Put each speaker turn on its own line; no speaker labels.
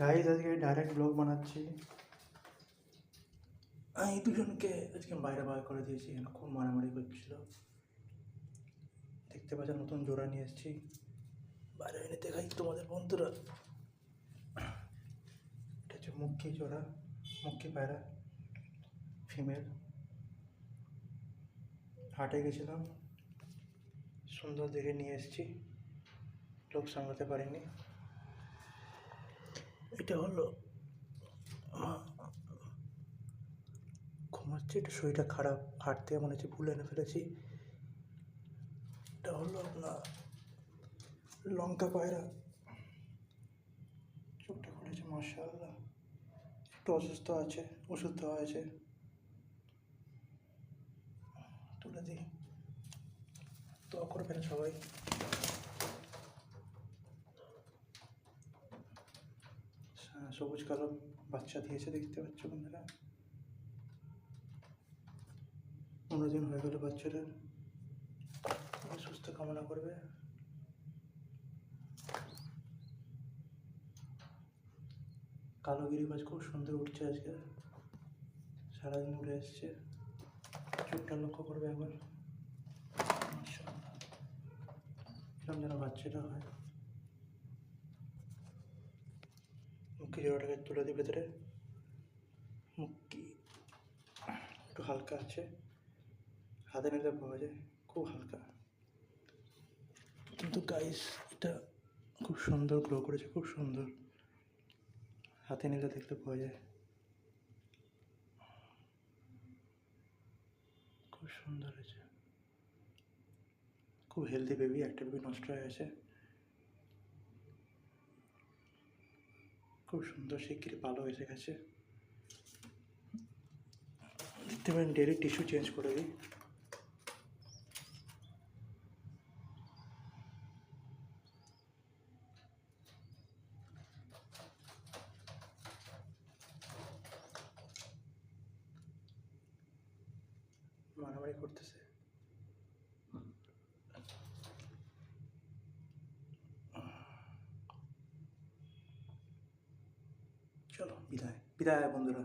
Guys আজকে direct blog বানাচ্ছি। এই দুজনকে আজকে বাইরে বার করে দিয়েছি, এখানে খুব মারামারি করছিল। দেখতে পাচ্ছেন নতুন জোড়া নিয়ে এসেছি, বাইরে এনে দেখাই তোমাদের বন্ধুরা। এটা হচ্ছে মুক্কি জোড়া, মুক্কি পায়রা ফিমেল। হাটে গেছিলাম, সুন্দর দেখে নিয়ে এসেছি, লোক সামলাতে পারিনি। এটা হলো ঘুমাচ্ছে, একটু শরীরটা খারাপ, হাট থেকে মনে হচ্ছে ভুলে এনে ফেলেছি। এটা হলো আপনার লঙ্কা পায়রা, চোখটা খুলেছে মাশাআল্লাহ। একটু অসুস্থ আছে, ওষুধ দেওয়া আছে। তুলে দিই, দোয়া করবেন সবাই। সবুজ কালো বাচ্চা দিয়েছে, দেখতে পাচ্ছ বন্ধুরা। 15 দিন হয়ে গেল বাচ্চাটার, সুস্থ কামনা করবে। কালো গিরিবাজ খুব সুন্দর উঠছে আজকে, সারাদিন উড়ে এসছে। চোখটা লক্ষ্য করবে একবার, এরকম যেন বাচ্চাটা হয়। মুখি জোড়াটাকে তুলে দিই ভেতরে। মুখি একটু হালকা আছে, হাতে নিতে পাওয়া যায়, খুব হালকা। কিন্তু গাইস এটা খুব সুন্দর গ্লো করেছে, খুব সুন্দর, হাতে নিলে দেখতে পাওয়া যায়। খুব সুন্দর হয়েছে, খুব হেলদি বেবি। একটা বেবি নষ্ট হয়ে গেছে, খুব সুন্দর শিগগিরই ভালো এসে গেছে। দেখতে পারেন ডেলি টিস্যু চেঞ্জ করে দিই। মারামারি করতেছে। চলো বিদায়, বিদায় বন্ধুরা।